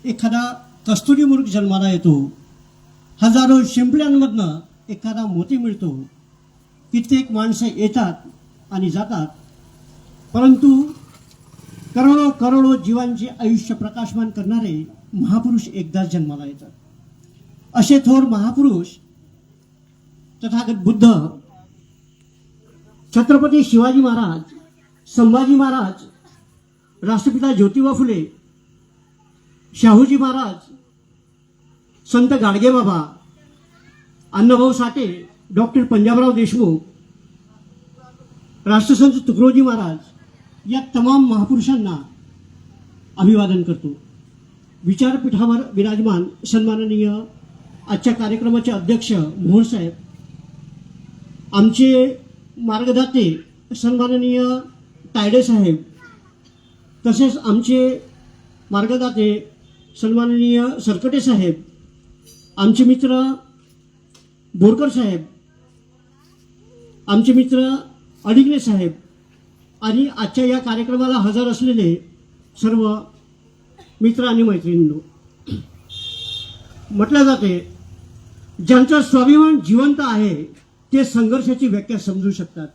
एखादा कस्तुरी मूर्ख जन्माला येतो, हजारो शिंपल्यांमधनं एखादा मोती मिळतो, कित्येक माणसं येतात आणि जातात, परंतु करोडो करोडो जीवांचे आयुष्य प्रकाशमान करणारे महापुरुष एकदाच जन्माला येतात. असे थोर महापुरुष तथागत बुद्ध, छत्रपती शिवाजी महाराज, संभाजी महाराज, राष्ट्रपिता ज्योतिबा फुले, शाहूजी महाराज, संत गाडगेबाबा, अण्णाभाऊ साठे, डॉक्टर पंजाबराव देशमुख, राष्ट्रसंत तुकडोजी महाराज या तमाम महापुरुषांना अभिवादन करतो. विचारपीठावर विराजमान सन्माननीय आजच्या कार्यक्रमाचे अध्यक्ष मोहन साहेब, आमचे मार्गदाते सन्माननीय तायडे साहेब, तसेच आमचे मार्गदाते सन्माननीय सरकटे साहेब, आमचे मित्र बोरकर साहेब, आमचे मित्र अडिगले साहेब आणि आजच्या या कार्यक्रमाला हजर असलेले सर्व मित्र आणि मैत्रिणींनो, म्हटलं जाते ज्यांचा स्वाभिमान जिवंत आहे ते संघर्षाची व्याख्या समजू शकतात.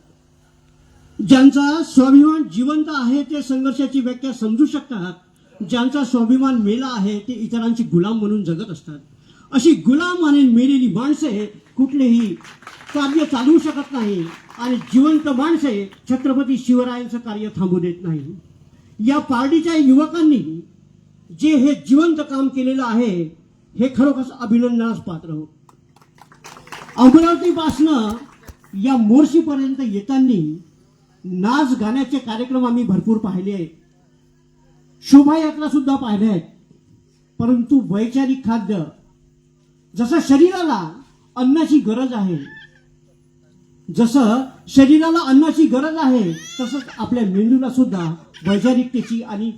ज्यांचा स्वाभिमान जिवंत आहे ते संघर्षाची व्याख्या समजू शकतात. ज्यांचा स्वाभिमान मेला आहे ते इतरांची गुलाम म्हणून जगत असतात. अशी गुलाम आणि मेलेली माणसे कुठलेही कार्य चालवू शकत नाही आणि जिवंत माणसे छत्रपती शिवरायांचं कार्य थांबू देत नाही. या पार्टीच्या युवकांनी जे हे जिवंत काम केलेलं आहे हे खरोखर अभिनंदनास पात्र हो. अमरावतीपासनं या मोर्शीपर्यंत येताना नाच गाण्याचे कार्यक्रम आम्ही भरपूर पाहिले आहेत, शोभायात्रा सुद्धा पाहिल्या आहेत, परंतु वैचारिक खाद्य, जसं शरीराला अन्नाची गरज आहे, जसं शरीराला अन्नाची गरज आहे तसंच आपल्या मेंदूला सुद्धा वैचारिकतेची आणि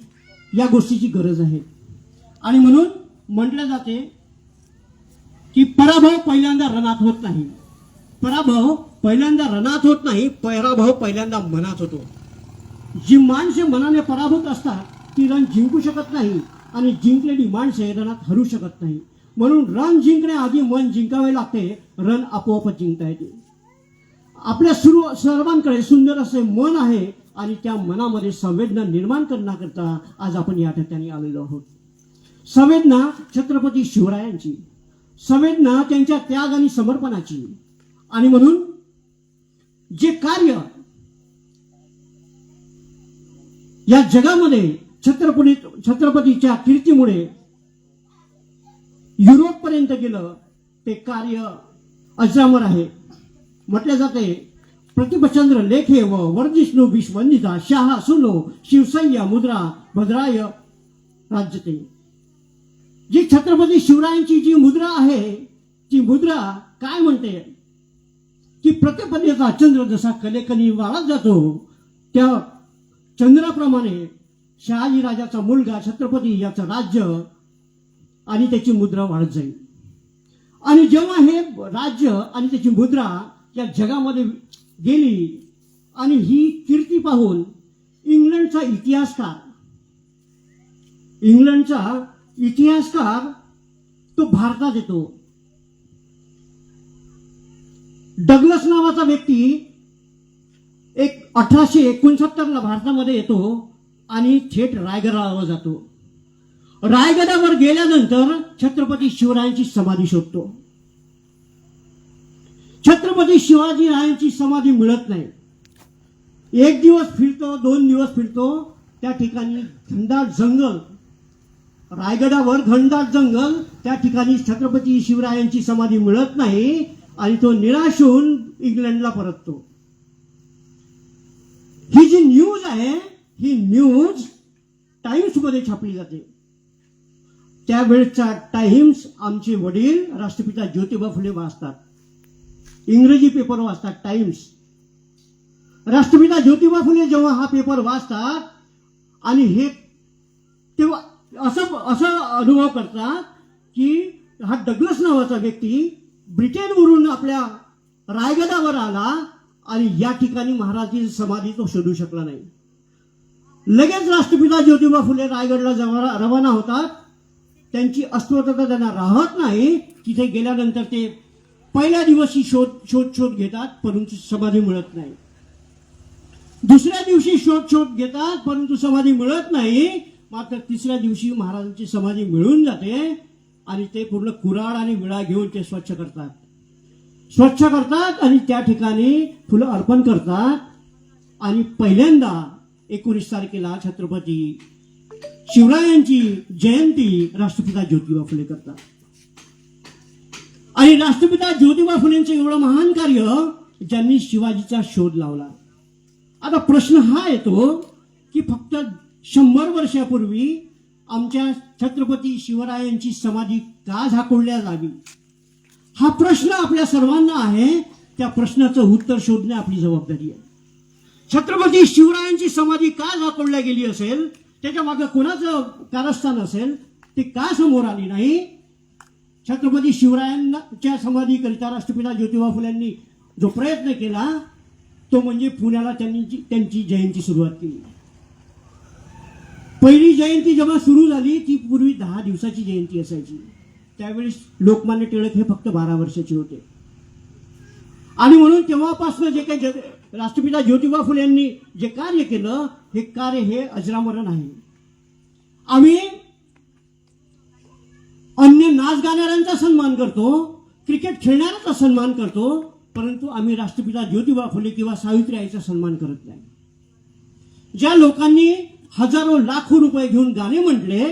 या गोष्टीची गरज आहे. आणि म्हणून म्हटलं जाते की पराभव पहिल्यांदा रणात होत नाही, पराभव पहिल्यांदा रणात होत नाही, पराभव पहिल्यांदा मनात होतो. जी माणसे मनाने पराभूत असतात ती रण जिंकू शकत नाही आणि जिंकलेली माणसे रणात हरू शकत नाही. म्हणून रण जिंकण्याआधी मन जिंकावे लागते, रण आपोआपच जिंकता येते. आपल्या सर्वांकडे सुंदर असे मन आहे आणि त्या मनामध्ये संवेदना निर्माण करण्याकरता आज आपण या ठिकाणी आलेलो आहोत. संवेदना छत्रपती शिवरायांची, संवेदना त्यांच्या त्याग आणि समर्पणाची. आणि म्हणून जे कार्य या जगामध्ये छत्रपतीच्या कीर्तीमुळे युरोपपर्यंत गेलं ते कार्य अजरामर आहे. म्हटले जाते प्रतिभचंद्र लेखे व वर्धिष्णू विश्ववंदिता शाह सुनो शिवसय्या मुद्रा भद्राय राज्यते. जी छत्रपती शिवरायांची जी मुद्रा आहे ती मुद्रा काय म्हणते की प्रतिपदेचा चंद्र जसा कलेकणी वाढत जातो त्या चंद्राप्रमाणे शहाजी राजाचा मुलगा छत्रपती याचं राज्य आणि त्याची मुद्रा वाढत जाईल. आणि जेव्हा हे राज्य आणि त्याची मुद्रा या जगामध्ये गेली आणि ही कीर्ती पाहून इंग्लंडचा इतिहासकार तो भारतात येतो. डग्लस नावाचा व्यक्ती 1869 भारतामध्ये येतो आणि थेट रायगडावर जातो. रायगडावर गेल्यानंतर छत्रपती शिवरायांची समाधी शोधतो. छत्रपती शिवाजी रायांची समाधी मिळत नाही. एक दिवस फिरतो, 2 दिवस फिरतो, त्या ठिकाणी घनदाट जंगल, रायगडावर घनदाट जंगल, त्या ठिकाणी छत्रपती शिवरायांची समाधी मिळत नाही आणि तो निराश होऊन इंग्लंडला परततो. ही जी न्यूज आहे ही न्यूज टाइम्स मध्ये छापली जाते. त्यावेळचा टाइम्स आमचे वडील राष्ट्रपिता ज्योतिबा फुले वाचतात, इंग्रजी पेपर वाचतात टाइम्स. राष्ट्रपिता ज्योतिबा फुले जेव्हा हा पेपर वाचतात आणि हे तेव्हा असं अनुभव करतात की हा डग्लस नावाचा व्यक्ती ब्रिटनवरून आपल्या रायगडावर आला आणि या ठिकाणी महाराजांची समाधी तो शोधू शकला नाही. लगेच राष्ट्रपिता ज्योतिबा फुले रायगडला रवाना होतात त्यांची अस्वस्थता त्यांना राहत नाही. तिथे गेल्यानंतर ते पहिल्या दिवशी शोध घेतात, परंतु समाधी मिळत नाही. दुसऱ्या दिवशी शोध घेतात, परंतु समाधी मिळत नाही. मात्र तिसऱ्या दिवशी महाराजांची समाधी मिळून जाते आणि ते पूर्ण कुऱ्हाड आणि विळा घेऊन ते स्वच्छ करतात आणि त्या ठिकाणी फुलं अर्पण करतात. आणि पहिल्यांदा 19 तारखेला छत्रपती शिवरायांची जयंती राष्ट्रपिता ज्योतिबा फुले करतात. आणि राष्ट्रपिता ज्योतिबा फुलेंचं एवढं महान कार्य, ज्यांनी शिवाजीचा शोध लावला. आता प्रश्न हा येतो की फक्त 100 वर्षापूर्वी आमच्या छत्रपती शिवरायांची समाधी का झाकोळल्या जावी, हा प्रश्न आपल्या सर्वांना आहे. त्या प्रश्नाचं उत्तर शोधणे आपली जबाबदारी आहे. छत्रपती शिवरायांची समाधी का झाकोळल्या गेली असेल, त्याच्या मागे कोणाचं कारस्थान असेल, ते का समोर आली नाही. छत्रपती शिवरायांच्या समाधीकरिता राष्ट्रपिता ज्योतिबा फुल्यांनी जो प्रयत्न केला तो म्हणजे पुण्याला त्यांची जयंती सुरुवात केली. पहिली जयंती जेव्हा सुरू झाली ती पूर्वी 10 दिवसाची जयंती असायची. त्यावेळी लोकमान्य टिळक हे फक्त 12 वर्षाचे होते. आणि म्हणून तेव्हापासून जे काही राष्ट्रपिता ज्योतिबा फुले यांनी जे कार्य केलं, हे कार्य हे अजरामरण आहे. आम्ही अन्य नाच गाणाऱ्यांचा सन्मान करतो, क्रिकेट खेळणाऱ्यांचा सन्मान करतो, परंतु आम्ही राष्ट्रपिता ज्योतिबा फुले किंवा सावित्रीबाईंचा सन्मान करत नाही. ज्या लोकांनी हजारो लाखो रुपये घेऊन गाणे म्हटले,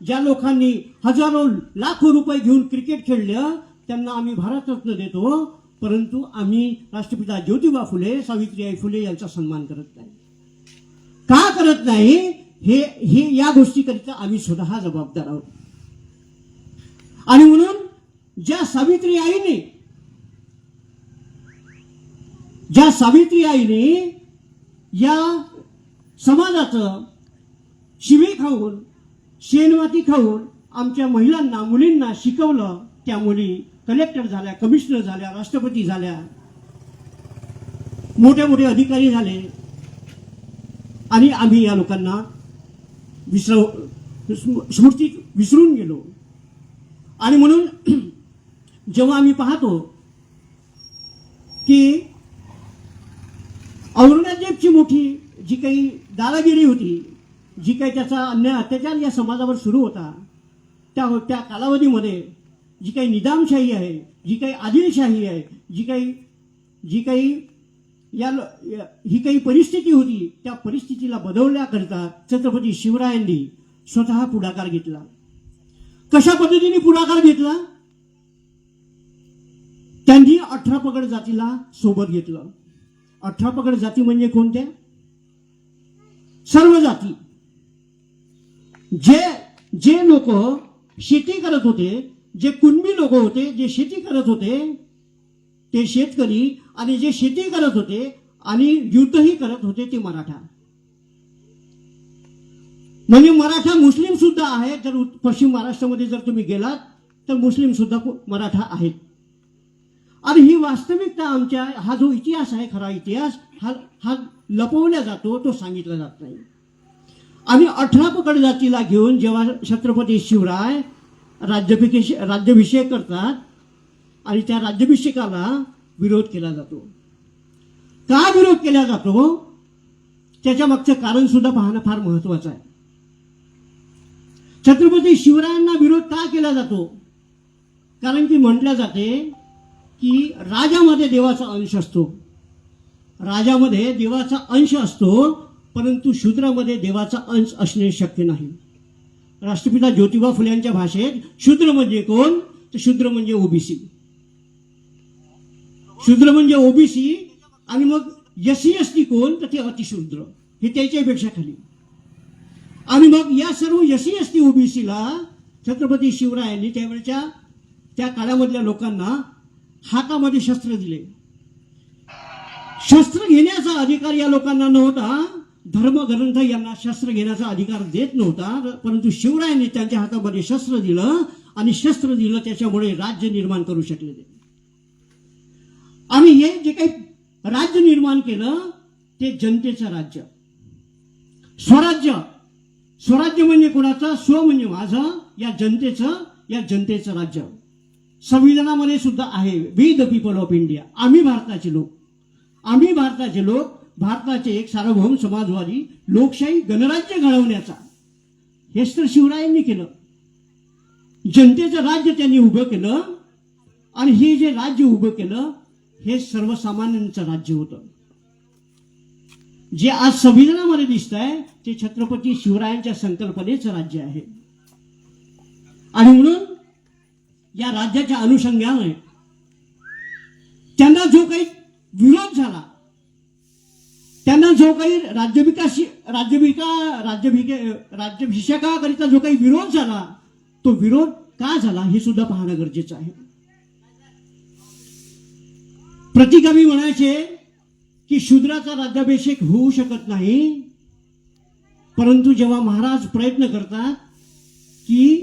ज्या लोकांनी हजारो लाखो रुपये घेऊन क्रिकेट खेळलं, त्यांना आम्ही भारतरत्न देतो, परंतु आम्ही राष्ट्रपिता ज्योतिबा फुले, सावित्रीबाई फुले यांचा सन्मान करत नाही. का करत नाही, हे या गोष्टीकरिता आम्ही स्वतः जबाबदार आहोत. आणि म्हणून ज्या सावित्री आईने या समाजाचं शिवे खाऊन, शेणवाती खाऊन आमच्या महिलांना, मुलींना शिकवलं, त्या मुली कलेक्टर झाल्या, कमिशनर झाल्या, राष्ट्रपती झाल्या, मोठे मोठे अधिकारी झाले. आणि आम्ही या लोकांना स्मृती विसरून गेलो. आणि म्हणून जेव्हा आम्ही पाहतो की औरंगजेबची मोठी जी काही दादागिरी होती, जी काही त्याचा अन्याय अत्याचार या समाजावर सुरू होता, त्या कालावधीमध्ये जी काही निजामशाही आहे, जी काही आदिलशाही आहे, जी काही ही काही परिस्थिती होती, त्या परिस्थितीला बदलण्याकरिता छत्रपती शिवरायांनी स्वतः पुढाकार घेतला. कशा पद्धतीने पुढाकार घेतला? त्यांनी 18 पगड जातीला सोबत घेतलं. 18 पगड जाती म्हणजे कोणत्या? सर्व जाती. जे लोक शेती करत होते, जे कुणबी लोक होते, जे शेती करत होते ते शेतकरी, आणि जे शेती करत होते आणि युद्धही करत होते ते मराठा. म्हणजे मराठा मुस्लिम सुद्धा आहेत. जर पश्चिम महाराष्ट्रामध्ये जर तुम्ही गेलात तर मुस्लिम सुद्धा मराठा आहेत. आणि ही वास्तविकता आमच्या, हा जो इतिहास आहे, खरा इतिहास, हा लपवला जातो, तो सांगितला जात नाही. आणि 18 पगड जातीला घेऊन जेव्हा छत्रपती शिवराय राज्याभिषेक करतात आणि त्या राज्याभिषेकाला विरोध केला जातो. का विरोध केला जातो, त्याच्या मागचं कारण सुद्धा पाहणं फार महत्वाचं आहे. छत्रपती शिवरायांना विरोध का केला जातो? कारण की म्हटलं जाते की राजामध्ये देवाचा अंश असतो, राजामध्ये देवाचा अंश असतो, परंतु शूद्रामध्ये देवाचा अंश असणे शक्य नाही. राष्ट्रपिता ज्योतिबा फुले यांच्या भाषेत शूद्र म्हणजे कोण? तर शूद्र म्हणजे ओबीसी. शूद्र म्हणजे ओबीसी. आणि मग एससी एसटी कोण? तर ते अतिशूद्र, हे त्याच्यापेक्षा खाली. आणि मग या सर्व एससी एसटी ओबीसीला छत्रपती शिवरायांनी त्यावेळच्या त्या काळामधल्या लोकांना हातामध्ये शस्त्र दिले. शस्त्र घेण्याचा अधिकार या लोकांना नव्हता. धर्मग्रंथ यांना शस्त्र घेण्याचा अधिकार देत नव्हता, परंतु शिवरायांनी त्यांच्या हातामध्ये शस्त्र दिलं, आणि शस्त्र दिलं त्याच्यामुळे राज्य निर्माण करू शकले ते. आणि हे जे काही राज्य निर्माण केलं ते जनतेचं राज्य, स्वराज्य. स्वराज्य म्हणजे कोणाचं? स्व म्हणजे माझं, या जनतेचं राज्य. संविधानामध्ये सुद्धा आहे, we the people of India. आम्ही भारताचे लोक भारताचे एक सार्वभौम समाजवादी लोकशाही गणराज्य घडवण्याचा, हेच तर शिवरायांनी केलं. जनतेचं राज्य त्यांनी उभं केलं. आणि हे जे राज्य उभं केलं हे सर्वसामान्यांचं राज्य होतं. जे आज संविधानामध्ये दिसत आहे ते छत्रपती शिवरायांच्या संकल्पनेचं राज्य आहे. आणि म्हणून या राज्याच्या अनुषंगाने त्यांना जो काही विरोध झाला, त्यांना जो काही राज्याभिषेकाकरिता जो काही विरोध झाला, तो विरोध का झाला हे सुद्धा पाहणं गरजेचं आहे. प्रतिकवी म्हणायचे की शूद्राचा राज्याभिषेक होऊ शकत नाही, परंतु जेव्हा महाराज प्रयत्न करतात की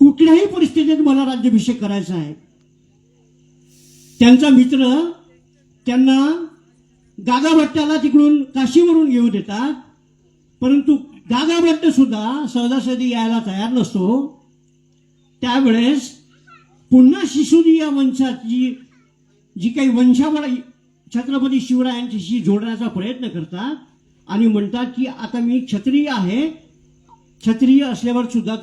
कुठल्याही परिस्थितीत मला राज्याभिषेक करायचा आहे, त्यांचा मित्र त्यांना गागाभट्टाला तिकडून काशीवरून घेऊन येतात, परंतु गागाभट्ट सुद्धा सहजासहजी यायला तयार नसतो. त्यावेळेस पुन्हा शिसोदी या वंशाची जी काही वंशावळ छत्रपती शिवरायांच्याशी जोडण्याचा प्रयत्न करतात आणि म्हणतात की आता मी क्षत्रिय आहे, क्षत्रिय असल्यावर सुद्धा